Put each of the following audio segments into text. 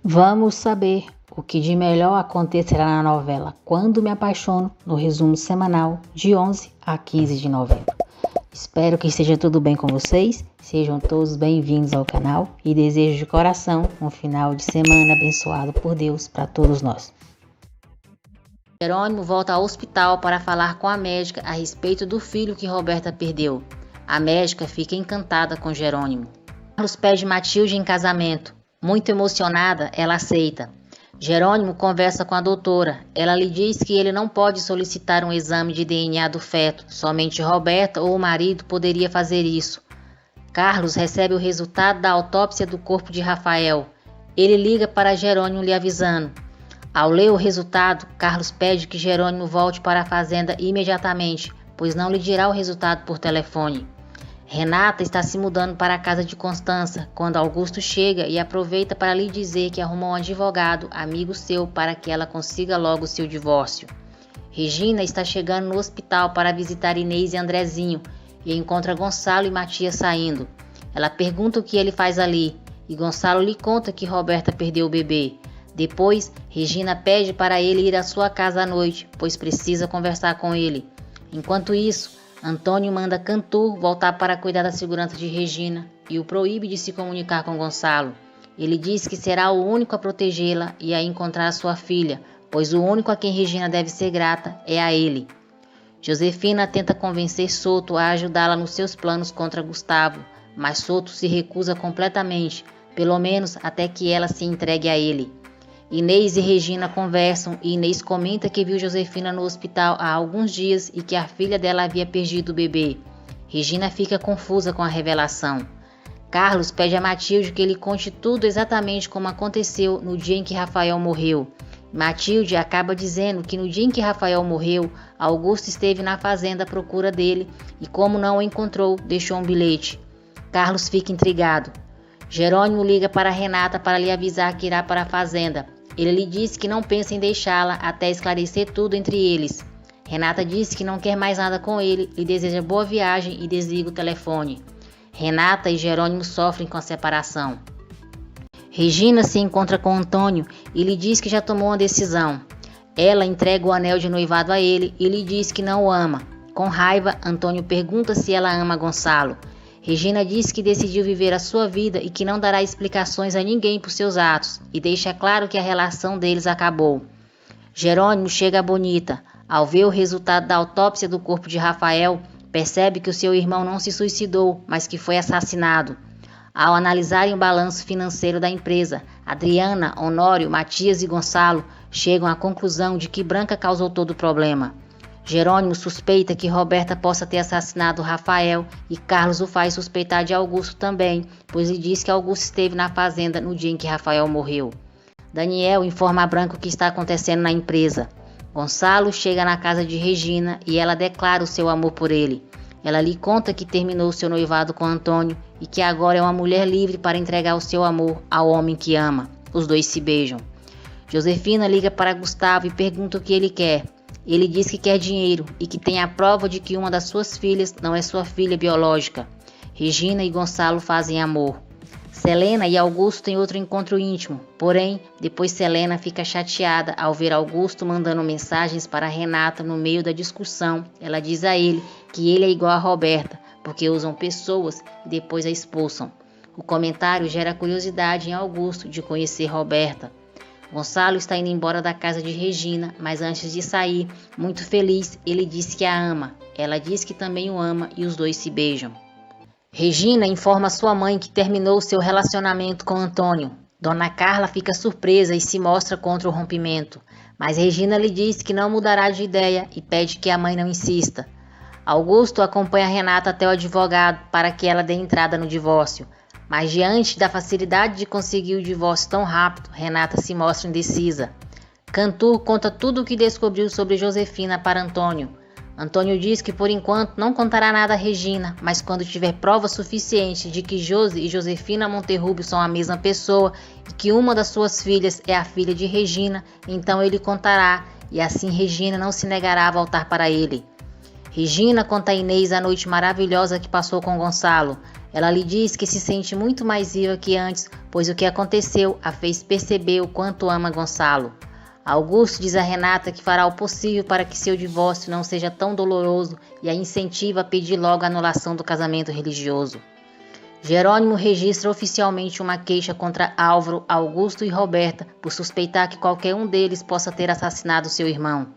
Vamos saber o que de melhor acontecerá na novela Quando Me Apaixono, no resumo semanal de 11 a 15 de novembro. Espero que esteja tudo bem com vocês, sejam todos bem-vindos ao canal e desejo de coração um final de semana abençoado por Deus para todos nós. Jerônimo volta ao hospital para falar com a médica a respeito do filho que Roberta perdeu. A médica fica encantada com Jerônimo. Carlos pede Matilde em casamento. Muito emocionada, ela aceita. Jerônimo conversa com a doutora. Ela lhe diz que ele não pode solicitar um exame de DNA do feto. Somente Roberta ou o marido poderia fazer isso. Carlos recebe o resultado da autópsia do corpo de Rafael. Ele liga para Jerônimo lhe avisando. Ao ler o resultado, Carlos pede que Jerônimo volte para a fazenda imediatamente, pois não lhe dirá o resultado por telefone. Renata está se mudando para a casa de Constança, quando Augusto chega e aproveita para lhe dizer que arrumou um advogado, amigo seu, para que ela consiga logo seu divórcio. Regina está chegando no hospital para visitar Inês e Andrezinho e encontra Gonçalo e Matias saindo. Ela pergunta o que ele faz ali e Gonçalo lhe conta que Roberta perdeu o bebê. Depois, Regina pede para ele ir à sua casa à noite, pois precisa conversar com ele. Enquanto isso, Antônio manda Cantur voltar para cuidar da segurança de Regina e o proíbe de se comunicar com Gonçalo. Ele diz que será o único a protegê-la e a encontrar sua filha, pois o único a quem Regina deve ser grata é a ele. Josefina tenta convencer Souto a ajudá-la nos seus planos contra Gustavo, mas Souto se recusa completamente, pelo menos até que ela se entregue a ele. Inês e Regina conversam e Inês comenta que viu Josefina no hospital há alguns dias e que a filha dela havia perdido o bebê. Regina fica confusa com a revelação. Carlos pede a Matilde que lhe conte tudo exatamente como aconteceu no dia em que Rafael morreu. Matilde acaba dizendo que no dia em que Rafael morreu, Augusto esteve na fazenda à procura dele e, como não o encontrou, deixou um bilhete. Carlos fica intrigado. Jerônimo liga para Renata para lhe avisar que irá para a fazenda. Ele lhe diz que não pensa em deixá-la até esclarecer tudo entre eles. Renata diz que não quer mais nada com ele, lhe deseja boa viagem e desliga o telefone. Renata e Jerônimo sofrem com a separação. Regina se encontra com Antônio e lhe diz que já tomou uma decisão. Ela entrega o anel de noivado a ele e lhe diz que não o ama. Com raiva, Antônio pergunta se ela ama Gonçalo. Regina diz que decidiu viver a sua vida e que não dará explicações a ninguém por seus atos, e deixa claro que a relação deles acabou. Jerônimo chega a Bonita. Ao ver o resultado da autópsia do corpo de Rafael, percebe que o seu irmão não se suicidou, mas que foi assassinado. Ao analisarem o balanço financeiro da empresa, Adriana, Honório, Matias e Gonçalo chegam à conclusão de que Branca causou todo o problema. Jerônimo suspeita que Roberta possa ter assassinado Rafael e Carlos o faz suspeitar de Augusto também, pois lhe diz que Augusto esteve na fazenda no dia em que Rafael morreu. Daniel informa a Branca o que está acontecendo na empresa. Gonçalo chega na casa de Regina e ela declara o seu amor por ele. Ela lhe conta que terminou seu noivado com Antônio e que agora é uma mulher livre para entregar o seu amor ao homem que ama. Os dois se beijam. Josefina liga para Gustavo e pergunta o que ele quer. Ele diz que quer dinheiro e que tem a prova de que uma das suas filhas não é sua filha biológica. Regina e Gonçalo fazem amor. Selena e Augusto têm outro encontro íntimo, porém, depois Selena fica chateada ao ver Augusto mandando mensagens para Renata no meio da discussão. Ela diz a ele que ele é igual a Roberta, porque usam pessoas e depois a expulsam. O comentário gera curiosidade em Augusto de conhecer Roberta. Gonçalo está indo embora da casa de Regina, mas antes de sair, muito feliz, ele diz que a ama. Ela diz que também o ama e os dois se beijam. Regina informa sua mãe que terminou seu relacionamento com Antônio. Dona Carla fica surpresa e se mostra contra o rompimento, mas Regina lhe diz que não mudará de ideia e pede que a mãe não insista. Augusto acompanha Renata até o advogado para que ela dê entrada no divórcio. Mas diante da facilidade de conseguir o divórcio tão rápido, Renata se mostra indecisa. Cantur conta tudo o que descobriu sobre Josefina para Antônio. Antônio diz que por enquanto não contará nada a Regina, mas quando tiver prova suficiente de que Josi e Josefina Monterrubio são a mesma pessoa e que uma das suas filhas é a filha de Regina, então ele contará e assim Regina não se negará a voltar para ele. Regina conta a Inês a noite maravilhosa que passou com Gonçalo. Ela lhe diz que se sente muito mais viva que antes, pois o que aconteceu a fez perceber o quanto ama Gonçalo. Augusto diz a Renata que fará o possível para que seu divórcio não seja tão doloroso e a incentiva a pedir logo a anulação do casamento religioso. Jerônimo registra oficialmente uma queixa contra Álvaro, Augusto e Roberta por suspeitar que qualquer um deles possa ter assassinado seu irmão.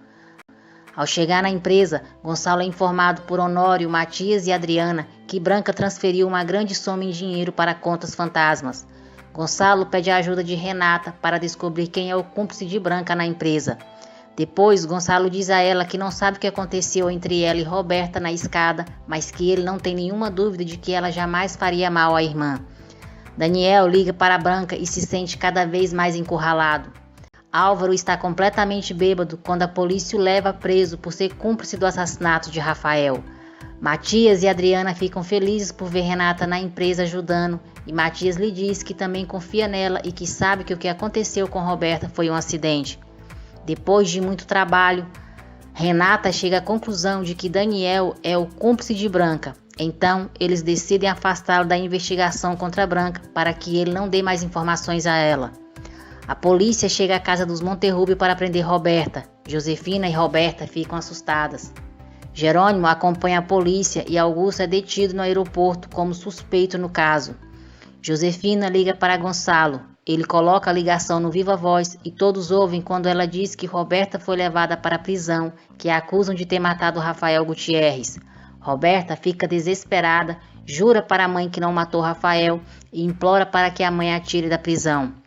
Ao chegar na empresa, Gonçalo é informado por Honório, Matias e Adriana que Branca transferiu uma grande soma em dinheiro para contas fantasmas. Gonçalo pede a ajuda de Renata para descobrir quem é o cúmplice de Branca na empresa. Depois, Gonçalo diz a ela que não sabe o que aconteceu entre ela e Roberta na escada, mas que ele não tem nenhuma dúvida de que ela jamais faria mal à irmã. Daniel liga para Branca e se sente cada vez mais encurralado. Álvaro está completamente bêbado quando a polícia o leva preso por ser cúmplice do assassinato de Rafael. Matias e Adriana ficam felizes por ver Renata na empresa ajudando, e Matias lhe diz que também confia nela e que sabe que o que aconteceu com Roberta foi um acidente. Depois de muito trabalho, Renata chega à conclusão de que Daniel é o cúmplice de Branca. Então, eles decidem afastá-lo da investigação contra Branca para que ele não dê mais informações a ela. A polícia chega à casa dos Monterrubio para prender Roberta. Josefina e Roberta ficam assustadas. Jerônimo acompanha a polícia e Augusto é detido no aeroporto como suspeito no caso. Josefina liga para Gonçalo. Ele coloca a ligação no viva voz e todos ouvem quando ela diz que Roberta foi levada para a prisão, que a acusam de ter matado Rafael Gutierrez. Roberta fica desesperada, jura para a mãe que não matou Rafael e implora para que a mãe a tire da prisão.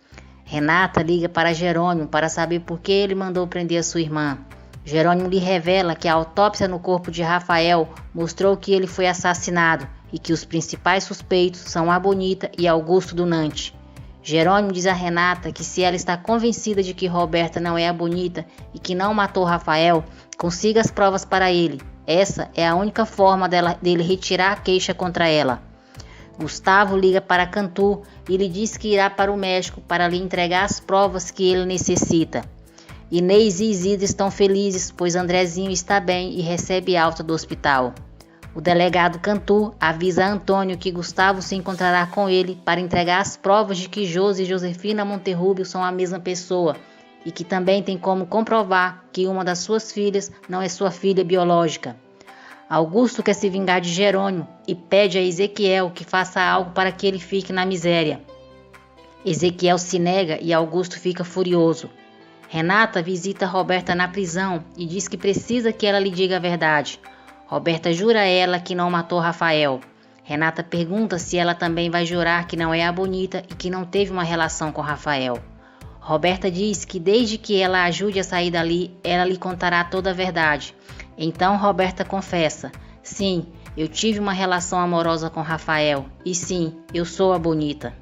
Renata liga para Jerônimo para saber por que ele mandou prender a sua irmã. Jerônimo lhe revela que a autópsia no corpo de Rafael mostrou que ele foi assassinado e que os principais suspeitos são a Bonita e Augusto Dunante. Jerônimo diz a Renata que se ela está convencida de que Roberta não é a Bonita e que não matou Rafael, consiga as provas para ele. Essa é a única forma dele retirar a queixa contra ela. Gustavo liga para Cantu e lhe diz que irá para o México para lhe entregar as provas que ele necessita. Inês e Isidro estão felizes, pois Andrezinho está bem e recebe alta do hospital. O delegado Cantu avisa a Antônio que Gustavo se encontrará com ele para entregar as provas de que Josi e Josefina Monterrubio são a mesma pessoa e que também tem como comprovar que uma das suas filhas não é sua filha biológica. Augusto quer se vingar de Jerônimo e pede a Ezequiel que faça algo para que ele fique na miséria. Ezequiel se nega e Augusto fica furioso. Renata visita Roberta na prisão e diz que precisa que ela lhe diga a verdade. Roberta jura a ela que não matou Rafael. Renata pergunta se ela também vai jurar que não é a Bonita e que não teve uma relação com Rafael. Roberta diz que desde que ela ajude a sair dali, ela lhe contará toda a verdade. Então Roberta confessa: sim, eu tive uma relação amorosa com Rafael e sim, eu sou a Bonita.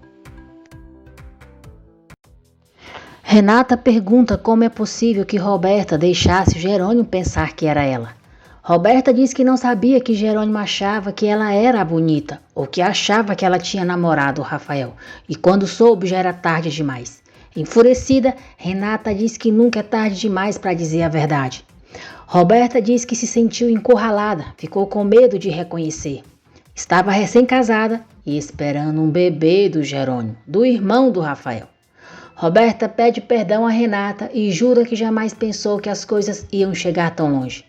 Renata pergunta como é possível que Roberta deixasse Jerônimo pensar que era ela. Roberta diz que não sabia que Jerônimo achava que ela era a Bonita, ou que achava que ela tinha namorado o Rafael, e quando soube já era tarde demais. Enfurecida, Renata diz que nunca é tarde demais para dizer a verdade. Roberta diz que se sentiu encurralada, ficou com medo de reconhecer. Estava recém-casada e esperando um bebê do Jerônimo, do irmão do Rafael. Roberta pede perdão a Renata e jura que jamais pensou que as coisas iam chegar tão longe.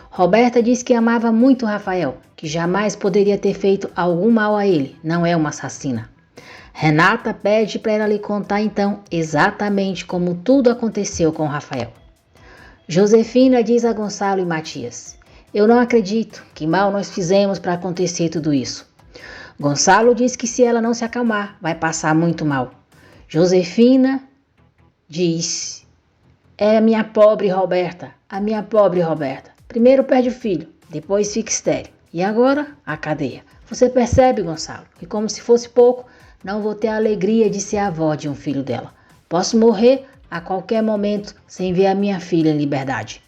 Roberta diz que amava muito Rafael, que jamais poderia ter feito algum mal a ele, não é uma assassina. Renata pede para ela lhe contar então exatamente como tudo aconteceu com Rafael. Josefina diz a Gonçalo e Matias: eu não acredito, que mal nós fizemos para acontecer tudo isso. Gonçalo diz que se ela não se acalmar, vai passar muito mal. Josefina diz: é a minha pobre Roberta, a minha pobre Roberta. Primeiro perde o filho, depois fica estéril. E agora, a cadeia. Você percebe, Gonçalo, que como se fosse pouco, não vou ter a alegria de ser avó de um filho dela. Posso morrer a qualquer momento sem ver a minha filha em liberdade.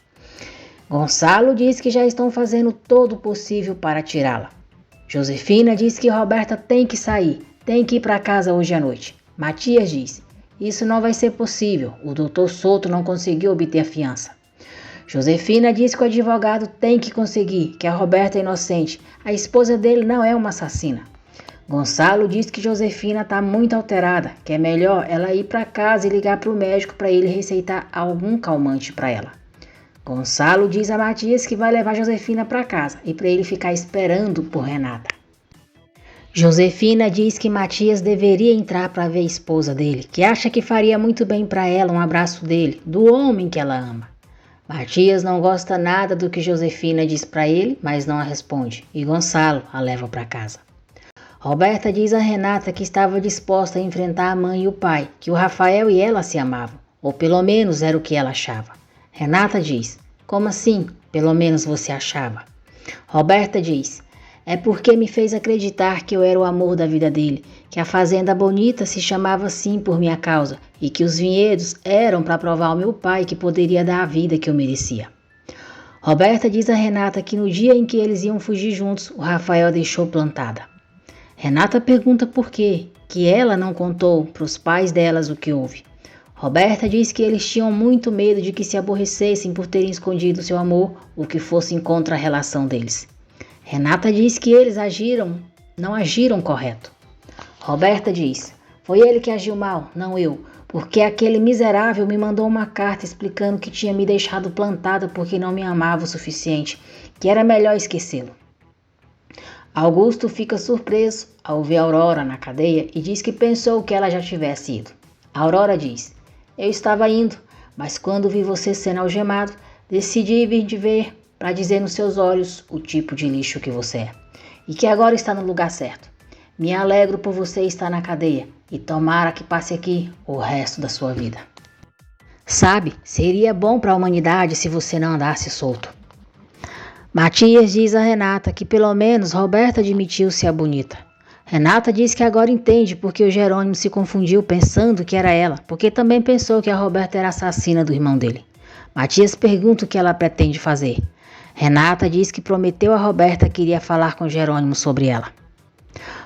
Gonçalo diz que já estão fazendo todo o possível para tirá-la. Josefina diz que Roberta tem que sair, tem que ir para casa hoje à noite. Matias diz: isso não vai ser possível, o doutor Souto não conseguiu obter a fiança. Josefina diz que o advogado tem que conseguir, que a Roberta é inocente, a esposa dele não é uma assassina. Gonçalo diz que Josefina está muito alterada, que é melhor ela ir para casa e ligar para o médico para ele receitar algum calmante para ela. Gonçalo diz a Matias que vai levar Josefina para casa e para ele ficar esperando por Renata. Josefina diz que Matias deveria entrar para ver a esposa dele, que acha que faria muito bem para ela um abraço dele, do homem que ela ama. Matias não gosta nada do que Josefina diz para ele, mas não a responde, e Gonçalo a leva para casa. Roberta diz a Renata que estava disposta a enfrentar a mãe e o pai, que o Rafael e ela se amavam, ou pelo menos era o que ela achava. Renata diz: como assim, pelo menos você achava? Roberta diz: é porque me fez acreditar que eu era o amor da vida dele, que a fazenda bonita se chamava assim por minha causa e que os vinhedos eram para provar ao meu pai que poderia dar a vida que eu merecia. Roberta diz a Renata que no dia em que eles iam fugir juntos, o Rafael a deixou plantada. Renata pergunta por quê, que ela não contou para os pais delas o que houve. Roberta diz que eles tinham muito medo de que se aborrecessem por terem escondido seu amor, o que fosse contra a relação deles. Renata diz que eles não agiram correto. Roberta diz: foi ele que agiu mal, não eu, porque aquele miserável me mandou uma carta explicando que tinha me deixado plantada porque não me amava o suficiente, que era melhor esquecê-lo. Augusto fica surpreso ao ver Aurora na cadeia e diz que pensou que ela já tivesse ido. Aurora diz: eu estava indo, mas quando vi você sendo algemado, decidi vir te ver para dizer nos seus olhos o tipo de lixo que você é. E que agora está no lugar certo. Me alegro por você estar na cadeia e tomara que passe aqui o resto da sua vida. Sabe, seria bom para a humanidade se você não andasse solto. Matias diz a Renata que pelo menos Roberta admitiu ser a bonita. Renata diz que agora entende porque o Jerônimo se confundiu pensando que era ela, porque também pensou que a Roberta era assassina do irmão dele. Matias pergunta o que ela pretende fazer. Renata diz que prometeu a Roberta que iria falar com Jerônimo sobre ela.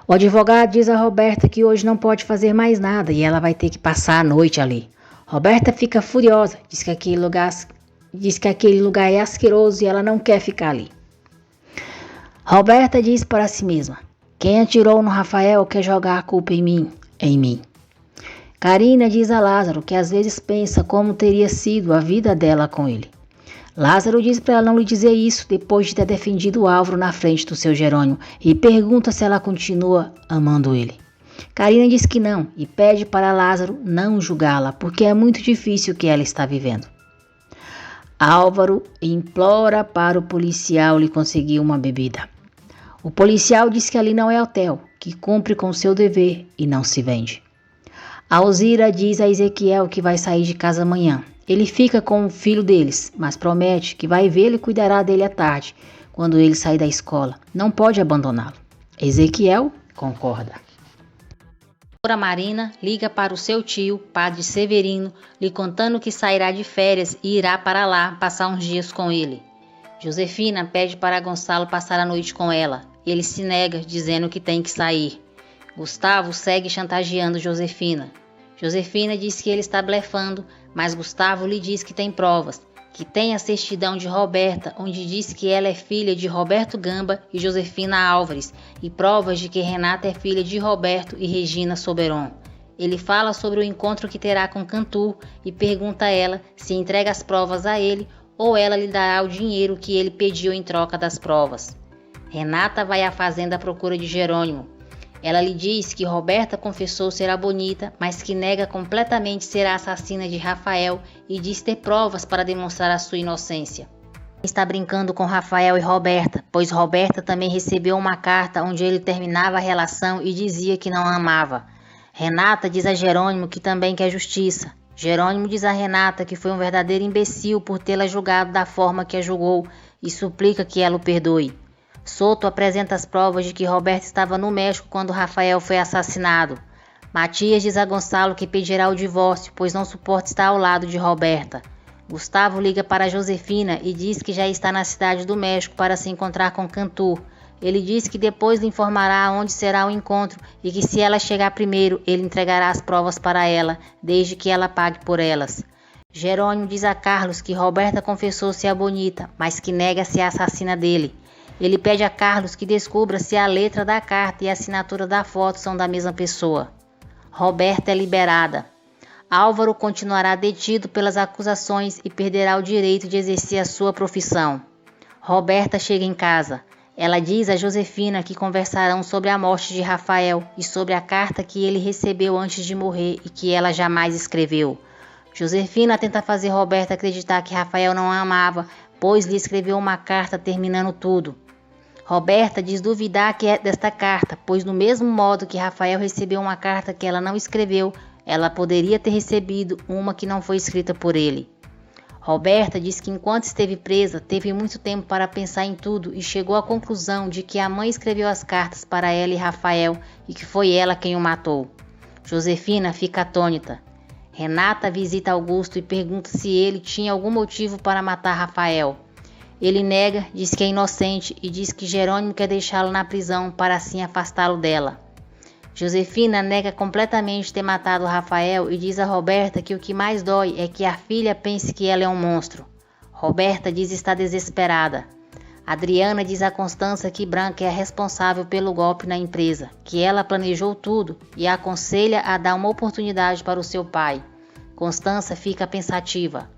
O advogado diz a Roberta que hoje não pode fazer mais nada e ela vai ter que passar a noite ali. Roberta fica furiosa, diz que aquele lugar é asqueroso e ela não quer ficar ali. Roberta diz para si mesma: quem atirou no Rafael quer jogar a culpa em mim. Karina diz a Lázaro que às vezes pensa como teria sido a vida dela com ele. Lázaro diz para ela não lhe dizer isso depois de ter defendido o Álvaro na frente do seu Jerônimo e pergunta se ela continua amando ele. Karina diz que não e pede para Lázaro não julgá-la porque é muito difícil o que ela está vivendo. Álvaro implora para o policial lhe conseguir uma bebida. O policial diz que ali não é hotel, que cumpre com seu dever e não se vende. Alzira diz a Ezequiel que vai sair de casa amanhã. Ele fica com o filho deles, mas promete que vai vê-lo e cuidará dele à tarde, quando ele sair da escola. Não pode abandoná-lo. Ezequiel concorda. A doutora Marina liga para o seu tio, padre Severino, lhe contando que sairá de férias e irá para lá passar uns dias com ele. Josefina pede para Gonçalo passar a noite com ela. Ele se nega, dizendo que tem que sair. Gustavo segue chantageando Josefina. Josefina diz que ele está blefando, mas Gustavo lhe diz que tem provas, que tem a certidão de Roberta, onde diz que ela é filha de Roberto Gamba e Josefina Álvares, e provas de que Renata é filha de Roberto e Regina Soberon. Ele fala sobre o encontro que terá com Cantu e pergunta a ela se entrega as provas a ele ou ela lhe dará o dinheiro que ele pediu em troca das provas. Renata vai à fazenda à procura de Jerônimo. Ela lhe diz que Roberta confessou ser a bonita, mas que nega completamente ser a assassina de Rafael e diz ter provas para demonstrar a sua inocência. Está brincando com Rafael e Roberta, pois Roberta também recebeu uma carta onde ele terminava a relação e dizia que não a amava. Renata diz a Jerônimo que também quer justiça. Jerônimo diz a Renata que foi um verdadeiro imbecil por tê-la julgado da forma que a julgou e suplica que ela o perdoe. Souto apresenta as provas de que Roberta estava no México quando Rafael foi assassinado. Matias diz a Gonçalo que pedirá o divórcio, pois não suporta estar ao lado de Roberta. Gustavo liga para Josefina e diz que já está na cidade do México para se encontrar com Cantu. Ele diz que depois lhe informará onde será o encontro e que se ela chegar primeiro, ele entregará as provas para ela, desde que ela pague por elas. Jerônimo diz a Carlos que Roberta confessou ser a bonita, mas que nega ser a assassina dele. Ele pede a Carlos que descubra se a letra da carta e a assinatura da foto são da mesma pessoa. Roberta é liberada. Álvaro continuará detido pelas acusações e perderá o direito de exercer a sua profissão. Roberta chega em casa. Ela diz a Josefina que conversarão sobre a morte de Rafael e sobre a carta que ele recebeu antes de morrer e que ela jamais escreveu. Josefina tenta fazer Roberta acreditar que Rafael não a amava, pois lhe escreveu uma carta terminando tudo. Roberta diz duvidar que é desta carta, pois do mesmo modo que Rafael recebeu uma carta que ela não escreveu, ela poderia ter recebido uma que não foi escrita por ele. Roberta diz que enquanto esteve presa, teve muito tempo para pensar em tudo e chegou à conclusão de que a mãe escreveu as cartas para ela e Rafael e que foi ela quem o matou. Josefina fica atônita. Renata visita Augusto e pergunta se ele tinha algum motivo para matar Rafael. Ele nega, diz que é inocente e diz que Jerônimo quer deixá-lo na prisão para assim afastá-lo dela. Josefina nega completamente ter matado Rafael e diz a Roberta que o que mais dói é que a filha pense que ela é um monstro. Roberta diz estar desesperada. Adriana diz a Constança que Branca é a responsável pelo golpe na empresa, que ela planejou tudo e a aconselha a dar uma oportunidade para o seu pai. Constança fica pensativa.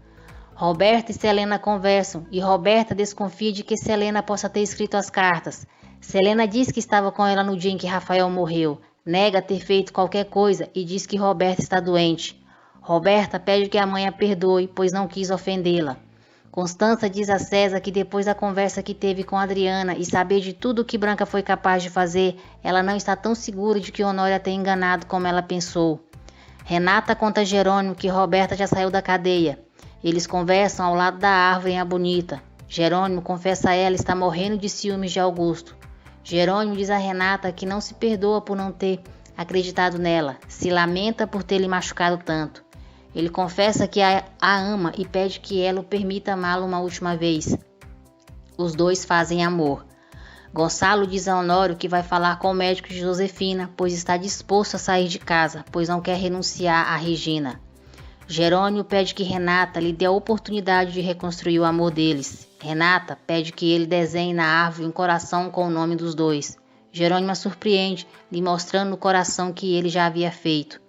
Roberta e Selena conversam e Roberta desconfia de que Selena possa ter escrito as cartas. Selena diz que estava com ela no dia em que Rafael morreu. Nega ter feito qualquer coisa e diz que Roberta está doente. Roberta pede que a mãe a perdoe, pois não quis ofendê-la. Constança diz a César que depois da conversa que teve com Adriana e saber de tudo o que Branca foi capaz de fazer, ela não está tão segura de que Honório a tenha enganado como ela pensou. Renata conta a Jerônimo que Roberta já saiu da cadeia. Eles conversam ao lado da árvore em A Bonita. Jerônimo confessa a ela estar morrendo de ciúmes de Augusto. Jerônimo diz a Renata que não se perdoa por não ter acreditado nela, se lamenta por ter lhe machucado tanto. Ele confessa que a ama e pede que ela o permita amá-lo uma última vez. Os dois fazem amor. Gonçalo diz a Honório que vai falar com o médico de Josefina, pois está disposto a sair de casa, pois não quer renunciar a Regina. Jerônimo pede que Renata lhe dê a oportunidade de reconstruir o amor deles. Renata pede que ele desenhe na árvore um coração com o nome dos dois. Jerônimo a surpreende, lhe mostrando o coração que ele já havia feito.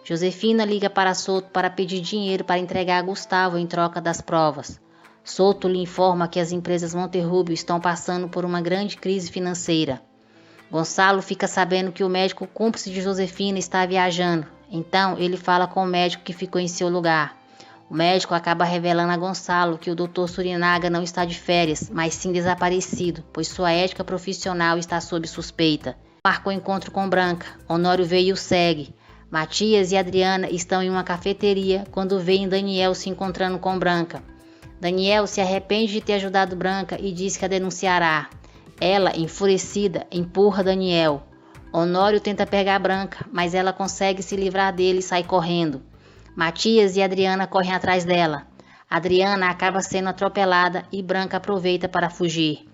Josefina liga para Souto para pedir dinheiro para entregar a Gustavo em troca das provas. Souto lhe informa que as empresas Monterrubio estão passando por uma grande crise financeira. Gonçalo fica sabendo que o médico cúmplice de Josefina está viajando. Então ele fala com o médico que ficou em seu lugar. O médico acaba revelando a Gonçalo que o Dr. Surinaga não está de férias, mas sim desaparecido, pois sua ética profissional está sob suspeita. Marcou encontro com Branca. Honório vê e o segue. Matias e Adriana estão em uma cafeteria quando veem Daniel se encontrando com Branca. Daniel se arrepende de ter ajudado Branca e diz que a denunciará. Ela, enfurecida, empurra Daniel. Honório tenta pegar Branca, mas ela consegue se livrar dele e sai correndo. Matias e Adriana correm atrás dela. Adriana acaba sendo atropelada e Branca aproveita para fugir.